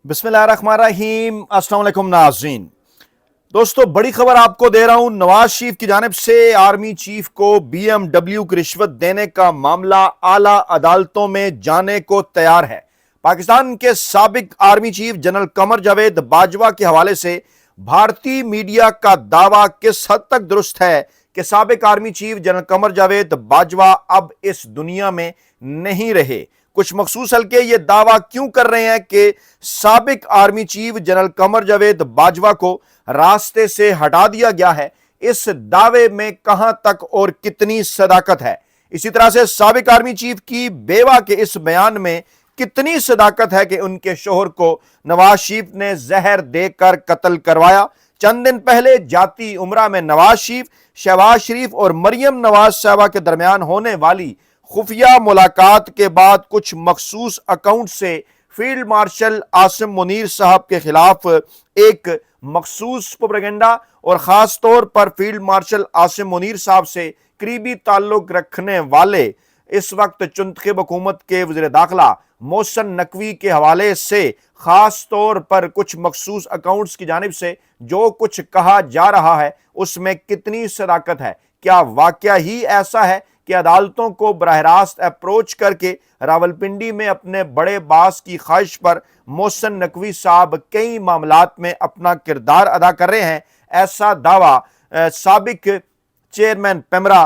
बिस्मिल्लाहिर्रहमानिर्रहीम। अस्सलाम वालेकुम नाज़रीन। दोस्तों, बड़ी खबर आपको दे रहा हूं। नवाज शरीफ की जानिब से आर्मी चीफ को BMW की रिश्वत देने का मामला आला अदालतों में जाने को तैयार है। पाकिस्तान के साबिक army chief general Qamar Javed Bajwa के हवाले से भारतीय मीडिया का दावा किस हद तक दुरुस्त है कि साबिक army chief general Qamar Javed Bajwa अब इस दुनिया में नहीं रहे। कुछ मखसूस हल्के ये दावा क्यों कर रहे हैं कि साबिक army chief general Qamar Javed Bajwa को रास्ते से हटा दिया गया है। इस दावे में कहां तक और कितनी सदाकत है? इसी तरह से साबिक आर्मी चीफ की बेवा के इस बयान में कितनी सदाकत है कि उनके शोहर को नवाज शरीफ ने जहर देकर कत्ल करवाया। चंद दिन पहले जाती उमरा में नवाज शरीफ, शहबाज शरीफ और मरियम नवाज साहबा के दरमियान होने वाली खुफिया मुलाकात के बाद कुछ मखसूस अकाउंट से फील्ड मार्शल आसिम मुनीर साहब के खिलाफ एक मखसूस प्रोपेगेंडा और खास तौर पर फील्ड मार्शल आसिम मुनीर साहब से करीबी ताल्लुक रखने वाले इस वक्त चुंतखब हुकूमत के वज़ीर दाखिला मोहसिन नकवी के हवाले से खास तौर पर कुछ मखसूस अकाउंट्स की जानिब से जो कुछ कहा जा रहा है उसमें कितनी सदाकत है? क्या वाकया ही ऐसा है कि अदालतों को बराह रास्त अप्रोच करके रावलपिंडी में अपने बड़े बास की ख्वाहिश पर मोहसिन नकवी साहब कई मामलात में अपना किरदार अदा कर रहे हैं? ऐसा दावा साबिक चेयरमैन पेमरा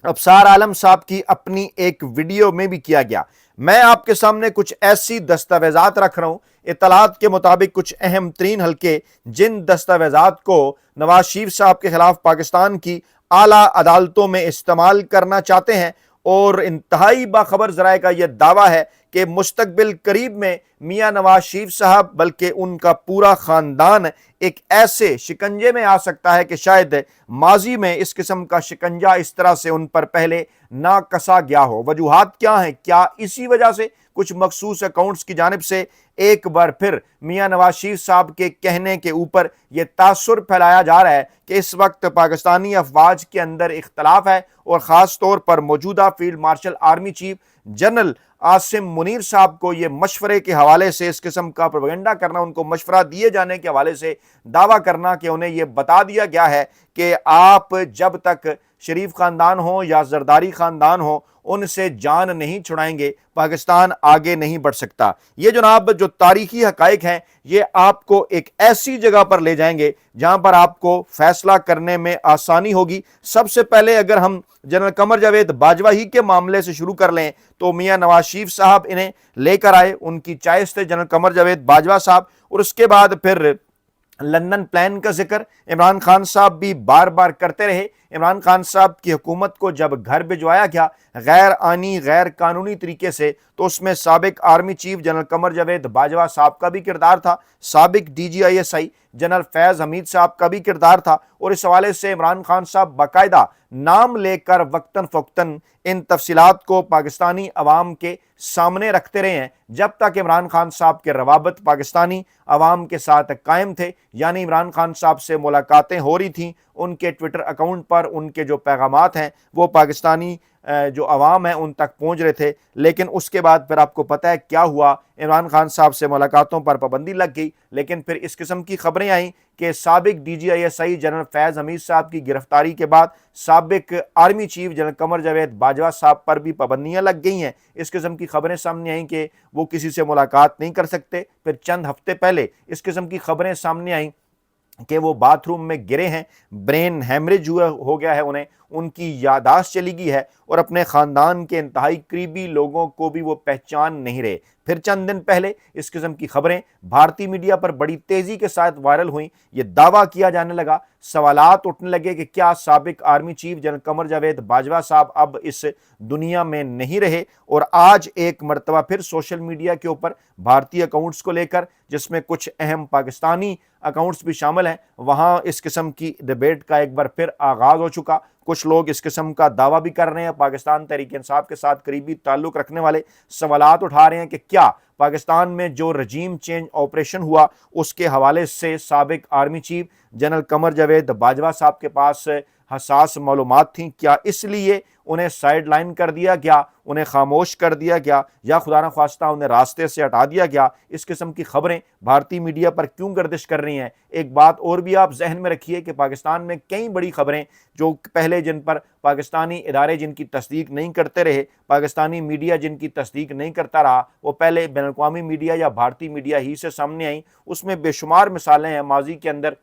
अफसार आलम साहब की अपनी एक वीडियो में भी किया गया। मैं आपके सामने कुछ ऐसी दस्तावेजात रख रहा हूं, इत्तलात के मुताबिक कुछ अहम तरीन हल्के जिन दस्तावेजात को नवाज शरीफ साहब के खिलाफ पाकिस्तान की आला अदालतों में इस्तेमाल करना चाहते हैं। और इंतहाई बाखबर जराए का यह दावा है कि मुस्तकबिल करीब में मियां नवाज शरीफ साहब बल्कि उनका पूरा खानदान एक ऐसे शिकंजे में आ सकता है कि शायद माजी में इस किस्म का शिकंजा इस तरह से उन पर पहले ना कसा गया हो। वजूहात क्या हैं? क्या इसी वजह से कुछ मखसूस अकाउंट्स की जानिब से एक बार फिर मियां नवाज शरीफ साहब के कहने के ऊपर यह तासुर फैलाया जा रहा है कि इस वक्त पाकिस्तानी अफवाज के अंदर इख्तलाफ है और ख़ास तौर पर मौजूदा field marshal army chief general Asim Munir साहब को ये मशवरे के हवाले से इस किस्म का प्रोपेगेंडा करना, उनको मशवरा दिए जाने के हवाले से दावा करना कि उन्हें यह बता दिया गया है कि आप जब तक शरीफ खानदान हो या जरदारी खानदान हो उनसे जान नहीं छुड़ाएंगे, पाकिस्तान आगे नहीं बढ़ सकता। ये जनाब जो तारीखी हकाइक हैं ये आपको एक ऐसी जगह पर ले जाएंगे जहां पर आपको फैसला करने में आसानी होगी। सबसे पहले अगर हम जनरल कमर जावेद बाजवा ही के मामले से शुरू कर लें तो मियां नवाज शरीफ साहब इन्हें लेकर आए, उनकी चॉइस थे जनरल कमर जावेद बाजवा साहब। और उसके बाद फिर लंदन प्लान का जिक्र इमरान खान साहब भी बार बार करते रहे। इमरान खान साहब की हुकूमत को जब घर भिजवाया गया गैर आनी गैर कानूनी तरीके से तो उसमें साबिक army chief general Qamar Javed Bajwa साहब का भी किरदार था, साबिक DGISI जनरल फैज़ हमीद साहब का भी किरदार था। और इस हवाले से इमरान खान साहब बाकायदा नाम लेकर वक्तन फ़ौक्तन इन तफसीलात को पाकिस्तानी अवाम के सामने रखते रहे हैं जब तक इमरान खान साहब के रवाबत पाकिस्तानी अवाम के साथ कायम थे। यानी इमरान खान साहब से मुलाकातें हो रही थीं, उनके ट्विटर अकाउंट पर उनके जो पैगामात हैं वो पाकिस्तानी जो अवाम है उन तक पहुंच रहे थे। लेकिन उसके बाद फिर आपको पता है क्या हुआ, इमरान खान साहब से मुलाकातों पर पाबंदी लग गई। लेकिन फिर इस किस्म की खबरें आई कि साबिक DGISI जनरल फैज़ हमीद साहब की गिरफ्तारी के बाद साबिक army chief general Qamar Javed Bajwa साहब पर भी पाबंदियां लग गई हैं। इस किस्म की खबरें सामने आई कि वो किसी से मुलाकात नहीं कर सकते। फिर चंद हफ्ते पहले इस किस्म की खबरें सामने आई कि वो बाथरूम में गिरे हैं, ब्रेन हैमरेज हो गया है उन्हें, उनकी यादाश्त चली गई है और अपने ख़ानदान के इंतहाई करीबी लोगों को भी वो पहचान नहीं रहे। फिर चंद दिन पहले इस किस्म की खबरें भारतीय मीडिया पर बड़ी तेज़ी के साथ वायरल हुई। ये दावा किया जाने लगा, सवालात उठने लगे कि क्या साबिक army chief general Qamar Javed Bajwa साहब अब इस दुनिया में नहीं रहे। और आज एक मरतबा फिर सोशल मीडिया के ऊपर भारतीय अकाउंट्स को लेकर, जिसमें कुछ अहम पाकिस्तानी अकाउंट्स भी शामिल हैं, वहाँ इस किस्म की डिबेट का एक बार फिर आगाज़ हो चुका। कुछ लोग इस किस्म का दावा भी कर रहे हैं, पाकिस्तान तहरीक इंसाफ के साथ करीबी ताल्लुक रखने वाले सवालात उठा रहे हैं कि क्या पाकिस्तान में जो रजीम चेंज ऑपरेशन हुआ उसके हवाले से साबिक army chief general Qamar Javed Bajwa साहब के पास حساس मालूमात थीं, क्या इसलिए उन्हें साइड लाइन कर दिया गया, उन्हें खामोश कर दिया गया, या खुदा न ख्वास्ता उन्हें रास्ते से हटा दिया गया? इस किस्म की खबरें भारतीय मीडिया पर क्यों गर्दिश कर रही हैं? एक बात और भी आप जहन में रखिए कि पाकिस्तान में कई बड़ी खबरें जो पहले जिन पर पाकिस्तानी इदारे जिनकी तस्दीक नहीं करते रहे, पाकिस्तानी मीडिया जिनकी तस्दीक नहीं करता रहा, वो पहले बैनुल-अक़वामी मीडिया या भारतीय मीडिया ही से सामने आई। उसमें बेशुमार मिसालें हैं माजी के अंदर,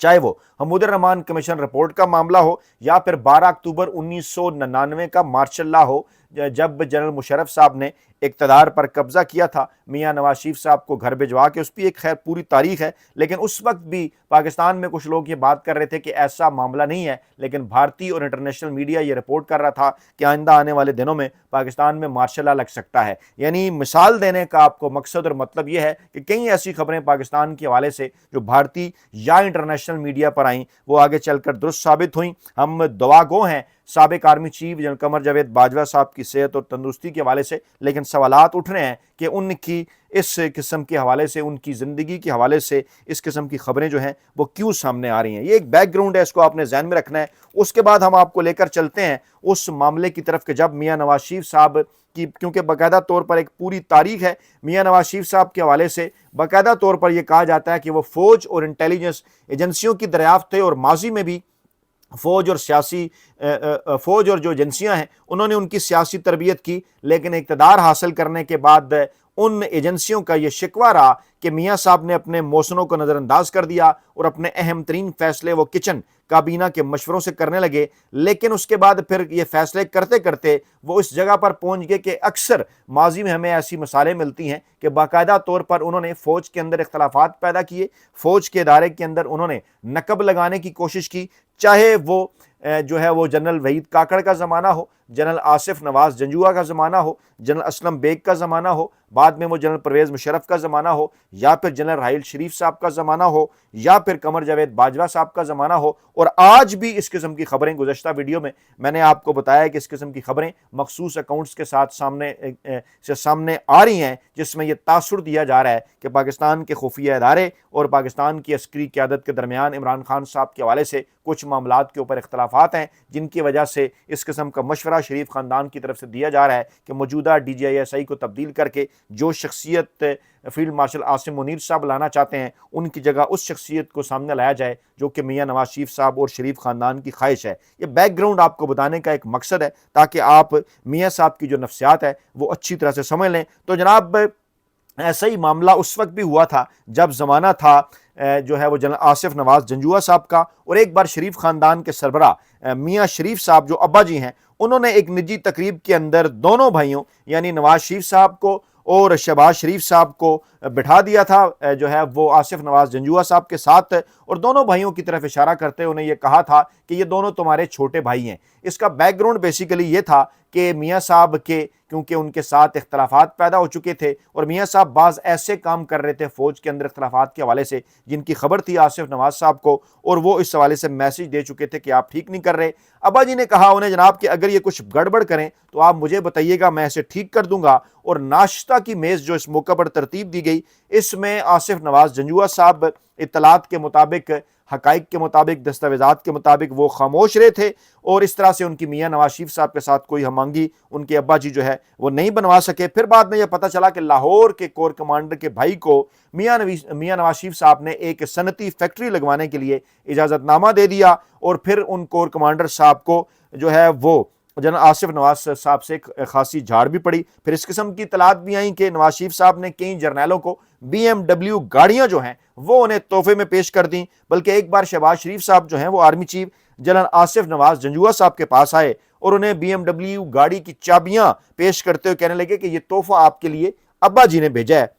चाहे वो हमूदुर रहमान कमीशन रिपोर्ट का मामला हो या फिर 12 अक्टूबर 1999 का मार्शल लॉ हो, जब जनरल मुशर्रफ साहब ने इक़्तिदार पर कब्जा किया था, मियां नवाज शरीफ साहब को घर भिजवा के, उस पर एक खैर पूरी तारीख है, लेकिन उस वक्त भी पाकिस्तान में कुछ लोग ये बात कर रहे थे कि ऐसा मामला नहीं है, लेकिन भारतीय और इंटरनेशनल मीडिया ये रिपोर्ट कर रहा था कि आइंदा आने वाले दिनों में पाकिस्तान में मार्शल लॉ लग सकता है। यानी मिसाल देने का आपको मकसद और मतलब ये है कि कई ऐसी खबरें पाकिस्तान के हवाले से जो भारतीय या इंटरनेशनल मीडिया पर आई, वो आगे चलकर दुरुस्त साबित हुई। हम दुआगो हैं साबिक army chief general Qamar Javed Bajwa साहब की सेहत और तंदुरुस्ती के हवाले से, लेकिन सवालात उठ रहे हैं कि उनकी इस किस्म के हवाले से, उनकी ज़िंदगी के हवाले से इस किस्म की खबरें जो हैं वो क्यों सामने आ रही हैं। ये एक बैकग्राउंड है, इसको आपने ज़हन में रखना है। उसके बाद हम आपको लेकर चलते हैं उस मामले की तरफ कि जब मियां नवाज शरीफ साहब की, क्योंकि बाकायदा तौर पर एक पूरी तारीख है मियां नवाज शरीफ साहब के हवाले से, बाकायदा तौर पर यह कहा जाता है कि वो फ़ौज और इंटेलिजेंस एजेंसियों की दरियाफ्त थे, और माजी में भी फ़ौज और सियासी फ़ौज और जो एजेंसियां हैं उन्होंने उनकी सियासी तरबियत की, लेकिन इक़्तिदार हासिल करने के बाद उन एजेंसियों का ये शिकवा रहा कि मियां साहब ने अपने मौसनों को नज़रअंदाज कर दिया और अपने अहम तरीन फैसले वो किचन काबीना के मशवरों से करने लगे। लेकिन उसके बाद फिर ये फैसले करते करते वो इस जगह पर पहुंच गए कि अक्सर माजी में हमें ऐसी मिसालें मिलती हैं कि बाकायदा तौर पर उन्होंने फ़ौज के अंदर इख्तलाफात पैदा किए, फ़ौज के इदारे के अंदर उन्होंने नकब लगाने की कोशिश की, चाहे वो जो है वो जनरल वहीद काकड़ का ज़माना हो, जनरल आसिफ नवाज़ जंजुआ का ज़माना हो, जनरल असलम बेग का ज़माना हो, बाद में वो जनरल परवेज़ मुशर्रफ का ज़माना हो, या फिर जनरल राहील शरीफ साहब का ज़माना हो, या फिर कमर जावेद बाजवा साहब का ज़माना हो। और आज भी इस किस्म की खबरें, गुज़श्ता वीडियो में मैंने आपको बताया कि इस किस्म की खबरें मखसूस अकाउंट्स के साथ सामने आ रही हैं, जिसमें यह तासुर दिया जा रहा है कि पाकिस्तान के खुफिया इदारे और पाकिस्तान की अस्करी क़यादत के दरमियान इमरान खान साहब के हवाले से कुछ मामलात के ऊपर इख्तलाफात हैं, जिनकी वजह से इस किस्म का मशवरा शरीफ ख़ानदान की तरफ से दिया जा रहा है कि मौजूदा DGISI को तब्दील करके जो शख्सियत फील्ड मार्शल आसिम मुनीर साहब लाना चाहते हैं, उनकी जगह उस शख्सियत को सामने लाया जाए जो कि मियां नवाज शरीफ साहब और शरीफ ख़ानदान की ख्वाहिश है। ये बैकग्राउंड आपको बताने का एक मकसद है ताकि आप मियां साहब की जो नफ्सियात है वो अच्छी तरह से समझ लें। तो जनाब, ऐसा ही मामला उस वक्त भी हुआ था जब ज़माना था जो है वो जनरल आसिफ नवाज़ जंजुआ साहब का, और एक बार शरीफ ख़ानदान के सरबरा मियां शरीफ साहब जो अब्बा जी हैं, उन्होंने एक निजी तकरीब के अंदर दोनों भाइयों यानी नवाज शरीफ साहब को और शहबाज शरीफ साहब को बिठा दिया था जो है वो आसिफ नवाज़ जंजुआ साहब के साथ, और दोनों भाइयों की तरफ इशारा करते उन्हें ये कहा था कि ये दोनों तुम्हारे छोटे भाई हैं। इसका बैकग्राउंड बेसिकली ये था कि मियां साहब के, क्योंकि उनके साथ इख्तलाफात पैदा हो चुके थे और मियां साहब बाज़ ऐसे काम कर रहे थे फ़ौज के अंदर इख्तलाफात के हवाले से जिनकी खबर थी आसिफ नवाज़ साहब को, और वो इस हवाले से मैसेज दे चुके थे कि आप ठीक नहीं कर रहे। अब्बा जी ने कहा उन्हें, जनाब कि अगर ये कुछ गड़बड़ करें तो आप मुझे बताइएगा, मैं इसे ठीक कर दूंगा। और नाश्ता की मेज़ जो इस मौके पर तरतीब दी गई, इसमें आसिफ नवाज़ जंजुआ साहब इत्तलात के मुताबिक, हकाइक के मुताबिक, दस्तावेज़ात के मुताबिक वो खामोश रहे थे, और इस तरह से उनकी मियां नवाज शरीफ साहब के साथ कोई हमआंगी उनके अब्बा जी जो है वो नहीं बनवा सके। फिर बाद में यह पता चला कि लाहौर के कोर कमांडर के भाई को मियां नवाज शरीफ साहब ने एक सनती फैक्ट्री लगवाने के लिए इजाज़तनामा दे दिया, और फिर उन कोर कमांडर साहब को जो है वो जनरल आसिफ नवाज साहब से खासी झाड़ भी पड़ी। फिर इस किस्म की इतलात भी आई कि नवाज शरीफ साहब ने कई जर्नैलों को BMW गाड़ियां जो हैं वो उन्हें तोहफे में पेश कर दी। बल्कि एक बार शहबाज शरीफ साहब जो हैं वो army chief general Asif Nawaz Janjua साहब के पास आए और उन्हें BMW गाड़ी की चाबियां पेश करते हुए कहने लगे कि ये तोहफा आपके लिए अब्बा जी ने भेजा है,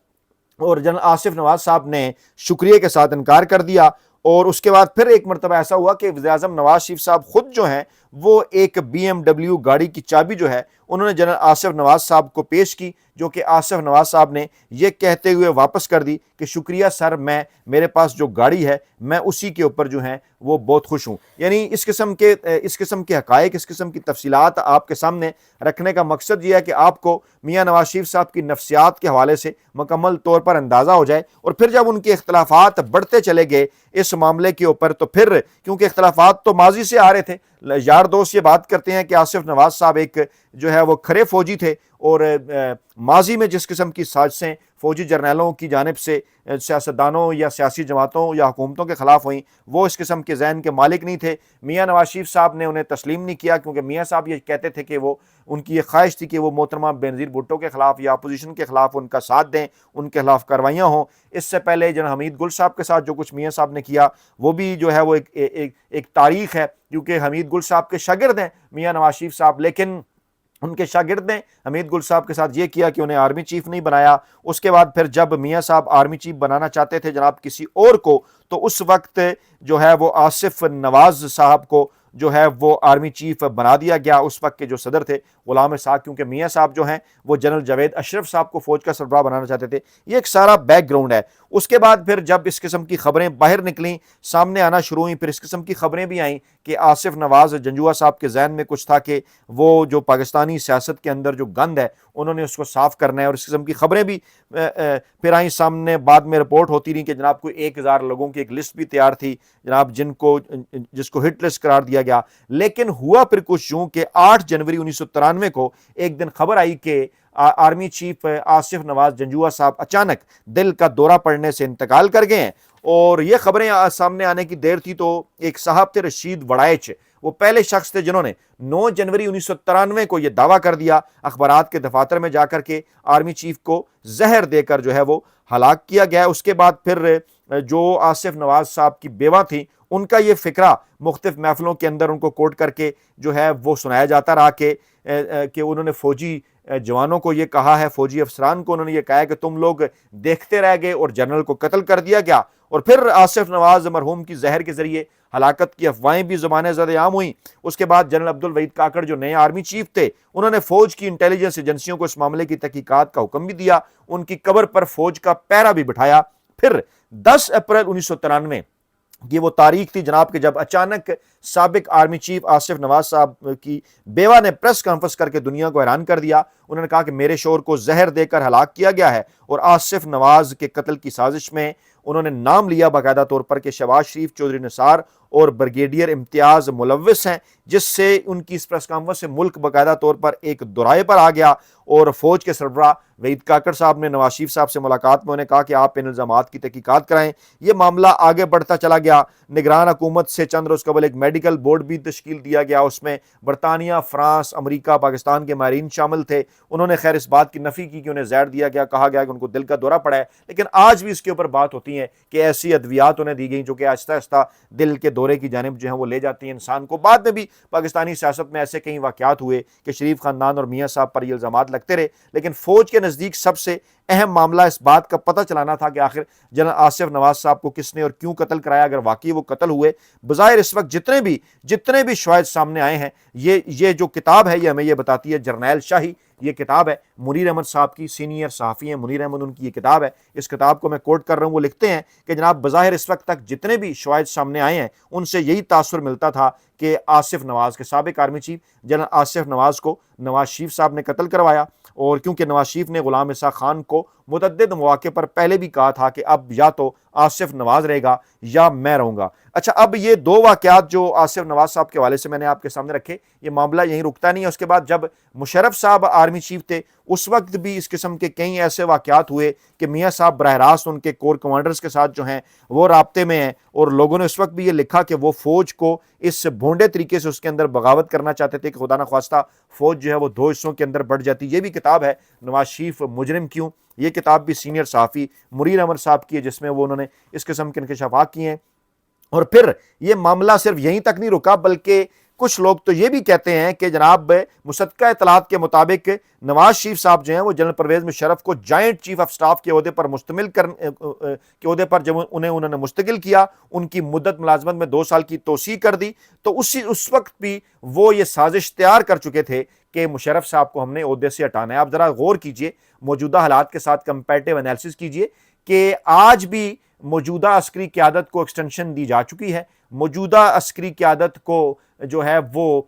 और जनरल आसिफ नवाज साहब ने शुक्रिया के साथ इनकार कर दिया। और उसके बाद फिर एक मरतबा ऐसा हुआ कि वज़ीर-ए-आज़म नवाज शरीफ साहब खुद जो हैं وہ ایک BMW گاڑی کی چابی جو ہے انہوں نے جنرل آصف نواز صاحب کو پیش کی، جو کہ آصف نواز صاحب نے یہ کہتے ہوئے واپس کر دی کہ شکریہ سر، میرے پاس جو گاڑی ہے میں اسی کے اوپر جو ہیں وہ بہت خوش ہوں۔ یعنی اس قسم کے حقائق، اس قسم کی تفصیلات آپ کے سامنے رکھنے کا مقصد یہ ہے کہ آپ کو میاں نواز شریف صاحب کی نفسیات کے حوالے سے مکمل طور پر اندازہ ہو جائے۔ اور پھر جب ان کے اختلافات بڑھتے چلے گئے اس معاملے کے اوپر، تو پھر کیونکہ اختلافات تو ماضی سے آ رہے تھے، یار دوست یہ بات کرتے ہیں کہ آصف نواز صاحب ایک جو ہے وہ کھرے فوجی تھے، اور ماضی میں جس قسم کی سازشیں فوجی جرنیلوں کی جانب سے سیاستدانوں یا سیاسی جماعتوں یا حکومتوں کے خلاف ہوئیں، وہ اس قسم کے ذہن کے مالک نہیں تھے۔ میاں نواز شریف صاحب نے انہیں تسلیم نہیں کیا، کیونکہ میاں صاحب یہ کہتے تھے کہ وہ ان کی یہ خواہش تھی کہ وہ محترمہ بینظیر بھٹو کے خلاف یا اپوزیشن کے خلاف ان کا ساتھ دیں، ان کے خلاف کارروائیاں ہوں۔ اس سے پہلے جنرل حمید گل صاحب کے ساتھ جو کچھ میاں صاحب نے کیا وہ بھی جو ہے وہ ایک تاریخ ہے، کیونکہ حمید گل صاحب کے شاگرد ہیں میاں نواز شریف صاحب، لیکن ان کے شاگرد نے حمید گل صاحب کے ساتھ یہ کیا کہ انہیں آرمی چیف نہیں بنایا۔ اس کے بعد پھر جب میاں صاحب آرمی چیف بنانا چاہتے تھے جناب کسی اور کو، تو اس وقت جو ہے وہ آصف نواز صاحب کو جو ہے وہ آرمی چیف بنا دیا گیا۔ اس وقت کے جو صدر تھے غلام اسحاق، کیونکہ میاں صاحب جو ہیں وہ جنرل جاوید اشرف صاحب کو فوج کا سربراہ بنانا چاہتے تھے۔ یہ ایک سارا بیک گراؤنڈ ہے۔ اس کے بعد پھر جب اس قسم کی خبریں باہر نکلیں، سامنے آنا شروع ہوئیں، پھر اس قسم کی خبریں بھی آئیں کہ آصف نواز جنجوعہ صاحب کے ذہن میں کچھ تھا کہ وہ جو پاکستانی سیاست کے اندر جو گند ہے انہوں نے اس کو صاف کرنا ہے، اور اس قسم کی خبریں بھی پھر آئیں سامنے۔ بعد میں رپورٹ ہوتی رہی کہ جناب کوئی 1000 لوگوں کی ایک لسٹ بھی تیار تھی جناب، جس کو ہٹ لسٹ قرار دیا گیا۔ لیکن ہوا پھر کچھ یوں کہ 8 جنوری 1993 کو ایک دن خبر آئی کہ آرمی چیف آصف نواز جنجوعہ صاحب اچانک دل کا دورہ پڑنے سے انتقال کر گئے ہیں۔ اور یہ خبریں سامنے آنے کی دیر تھی تو ایک صاحب تھے رشید وڑائچ، وہ پہلے شخص تھے جنہوں نے 9 جنوری 1993 کو یہ دعویٰ کر دیا اخبارات کے دفاتر میں جا کر کے آرمی چیف کو زہر دے کر جو ہے وہ ہلاک کیا گیا۔ اس کے بعد پھر جو آصف نواز صاحب کی بیوہ تھیں ان کا یہ فقرہ مختلف محفلوں کے اندر ان کو کوٹ کر کے جو ہے وہ سنایا جاتا رہا کہ انہوں نے فوجی جوانوں کو یہ کہا ہے، فوجی افسران کو انہوں نے یہ کہا ہے کہ تم لوگ دیکھتے رہ گئے اور جنرل کو قتل کر دیا گیا۔ اور پھر آصف نواز مرحوم کی زہر کے ذریعے ہلاکت کی افواہیں بھی زبان زد عام ہوئیں۔ اس کے بعد جنرل عبدالوحید کاکڑ جو نئے آرمی چیف تھے انہوں نے فوج کی انٹیلیجنس ایجنسیوں کو اس معاملے کی تحقیقات کا حکم بھی دیا، ان کی قبر پر فوج کا پہرا بھی بٹھایا۔ پھر 10 اپریل 1993 یہ وہ تاریخ تھی جناب کہ جب اچانک سابق آرمی چیف آصف نواز صاحب کی بیوہ نے پریس کانفرنس کر کے دنیا کو حیران کر دیا۔ انہوں نے کہا کہ میرے شوہر کو زہر دے کر ہلاک کیا گیا ہے، اور آصف نواز کے قتل کی سازش میں انہوں نے نام لیا باقاعدہ طور پر کہ شہباز شریف، چودھری نثار اور بریگیڈیئر امتیاز ملوث ہیں، جس سے ان کی اس پریس کانفرنس سے ملک باقاعدہ طور پر ایک دورائے پر آ گیا۔ اور فوج کے سربراہ وحید کاکڑ صاحب نے نواز شریف صاحب سے ملاقات میں انہیں کہا کہ آپ ان الزامات کی تحقیقات کرائیں۔ یہ معاملہ آگے بڑھتا چلا گیا۔ نگران حکومت سے چند روز قبل ایک میڈیکل بورڈ بھی تشکیل دیا گیا، اس میں برطانیہ، فرانس، امریکہ، پاکستان کے ماہرین شامل تھے۔ انہوں نے خیر اس بات کی نفی کی کہ انہیں زہر دیا گیا، کہا گیا کہ ان کو دل کا دورہ پڑا ہے، لیکن آج بھی اس کے اوپر بات ہوتی ہے کہ ایسی ادویات انہیں دی گئیں جو کہ آہستہ آہستہ دل کے دورے کی جانب جو ہیں وہ لے جاتی ہیں انسان کو۔ بعد میں بھی پاکستانی سیاست میں ایسے کئی واقعات ہوئے کہ شریف خاندان اور میاں صاحب پر یہ الزامات لگتے رہے، لیکن فوج کے نزدیک سب سے اہم معاملہ اس بات کا پتہ چلانا تھا کہ آخر جنرل آصف نواز صاحب کو کس نے اور کیوں قتل کرایا۔ اگر واقعی وہ قتل ہوئے، بظاہر اس وقت جتنے بھی شواہد سامنے آئے ہیں، یہ جو کتاب ہے یہ ہمیں یہ بتاتی ہے، جرنیل شاہی یہ کتاب ہے منیر احمد صاحب کی، سینئر صحافی ہیں منیر احمد، ان کی یہ کتاب ہے۔ اس کتاب کو میں کوٹ کر رہا ہوں، وہ لکھتے ہیں کہ جناب بظاہر اس وقت تک جتنے بھی شواہد سامنے آئے ہیں ان سے یہی تاثر ملتا تھا کہ آصف نواز کے سابق آرمی چیف جنرل آصف نواز کو نواز شریف صاحب نے قتل کروایا، اور کیونکہ نواز شریف نے غلام اسحاق خان کو متعدد مواقع پر پہلے بھی کہا تھا کہ اب یا تو آصف نواز رہے گا یا میں رہوں گا۔ اچھا، اب یہ دو واقعات جو آصف نواز صاحب کے حوالے سے میں نے آپ کے سامنے رکھے، یہ معاملہ یہیں رکتا نہیں ہے۔ اس کے بعد جب مشرف صاحب آرمی چیف تھے اس وقت بھی اس قسم کے کئی ایسے واقعات ہوئے کہ میاں صاحب براہ راست ان کے کور کمانڈرز کے ساتھ جو ہیں وہ رابطے میں ہیں، اور لوگوں نے اس وقت بھی یہ لکھا کہ وہ فوج کو اس بھونڈے طریقے سے اس کے اندر بغاوت کرنا چاہتے تھے کہ خدا نخواستہ فوج جو ہے وہ دو حصوں کے اندر بڑھ جاتی۔ یہ بھی کتاب ہے نواز شریف مجرم کیوں، یہ کتاب بھی سینئر صحافی منیر احمد صاحب کی ہے، جس میں وہ انہوں نے اس قسم کے انکشافات کیے ہیں۔ اور پھر یہ معاملہ صرف یہیں تک نہیں رکا، بلکہ کچھ لوگ تو یہ بھی کہتے ہیں کہ جناب مصدقہ اطلاعات کے مطابق نواز شریف صاحب جو ہیں وہ جنرل پرویز مشرف کو جوائنٹ چیف آف سٹاف کے عہدے پر جب انہوں نے مستقل کیا، ان کی مدت ملازمت میں 2 سال کی توسیع کر دی، تو اس وقت بھی وہ یہ سازش تیار کر چکے تھے کہ مشرف صاحب کو ہم نے عہدے سے ہٹانا ہے۔ آپ ذرا غور کیجئے، موجودہ حالات کے ساتھ کمپیریٹیو انالیسس کیجئے کہ آج بھی موجودہ عسکری قیادت کو ایکسٹینشن دی جا چکی ہے، موجودہ عسکری قیادت کو جو ہے وہ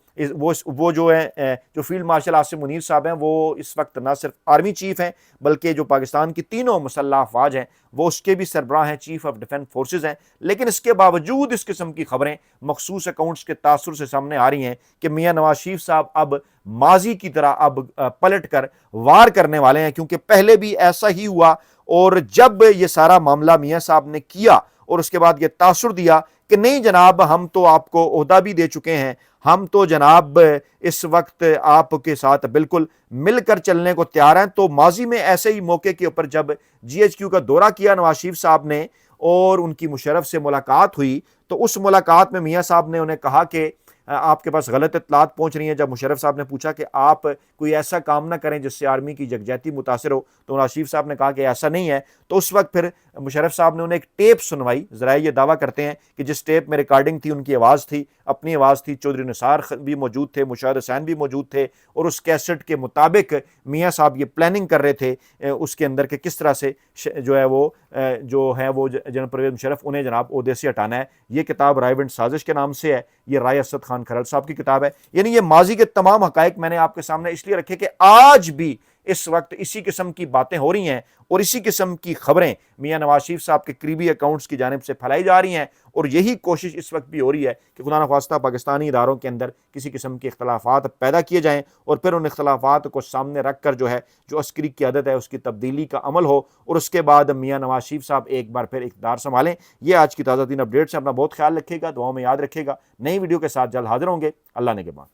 جو ہے جو فیلڈ مارشل عاصم منیر صاحب ہیں، وہ اس وقت نہ صرف آرمی چیف ہیں بلکہ جو پاکستان کی تینوں مسلح افواج ہیں وہ اس کے بھی سربراہ ہیں، چیف آف ڈیفنس فورسز ہیں۔ لیکن اس کے باوجود اس قسم کی خبریں مخصوص اکاؤنٹس کے تاثر سے سامنے آ رہی ہیں کہ میاں نواز شریف صاحب اب ماضی کی طرح اب پلٹ کر وار کرنے والے ہیں، کیونکہ پہلے بھی ایسا ہی ہوا، اور جب یہ سارا معاملہ میاں صاحب نے کیا اور اس کے بعد یہ تاثر دیا کہ نہیں جناب ہم تو آپ کو عہدہ بھی دے چکے ہیں، ہم تو جناب اس وقت آپ کے ساتھ بالکل مل کر چلنے کو تیار ہیں، تو ماضی میں ایسے ہی موقع کے اوپر جب GHQ کا دورہ کیا نواز شریف صاحب نے اور ان کی مشرف سے ملاقات ہوئی، تو اس ملاقات میں میاں صاحب نے انہیں کہا کہ آپ کے پاس غلط اطلاعات پہنچ رہی ہیں۔ جب مشرف صاحب نے پوچھا کہ آپ کوئی ایسا کام نہ کریں جس سے آرمی کی یکجہتی متاثر ہو، تو نواز شریف صاحب نے کہا کہ ایسا نہیں ہے۔ تو اس وقت پھر مشرف صاحب نے انہیں ایک ٹیپ سنوائی، ذرائع یہ دعویٰ کرتے ہیں کہ جس ٹیپ میں ریکارڈنگ تھی ان کی آواز تھی، اپنی آواز تھی، چودھری نثار بھی موجود تھے، مشاہد حسین بھی موجود تھے، اور اس کیسٹ کے مطابق میاں صاحب یہ پلاننگ کر رہے تھے اس کے اندر کہ کس طرح سے جو ہے وہ جنرل پرویز مشرف انہیں جناب عہدے سے ہٹانا ہے۔ یہ کتاب رائے ونڈ سازش کے نام سے ہے، یہ رائے اسد خان کھرل صاحب کی کتاب ہے۔ یعنی یہ ماضی کے تمام حقائق میں نے آپ کے سامنے اس لیے رکھے کہ آج بھی اس وقت اسی قسم کی باتیں ہو رہی ہیں اور اسی قسم کی خبریں میاں نواز شریف صاحب کے قریبی اکاؤنٹس کی جانب سے پھیلائی جا رہی ہیں، اور یہی کوشش اس وقت بھی ہو رہی ہے کہ خدا نخواستہ پاکستانی اداروں کے اندر کسی قسم کے اختلافات پیدا کیے جائیں اور پھر ان اختلافات کو سامنے رکھ کر جو ہے جو عسکری قیادت ہے اس کی تبدیلی کا عمل ہو، اور اس کے بعد میاں نواز شریف صاحب ایک بار پھر اقتدار سنبھالیں۔ یہ آج کی تازہ ترین اپڈیٹس ہیں، اپنا بہت خیال رکھیے گا، دعاؤں میں یاد رکھیے گا۔ نئی ویڈیو کے ساتھ جلد حاضر ہوں گے۔ اللہ نگہبان۔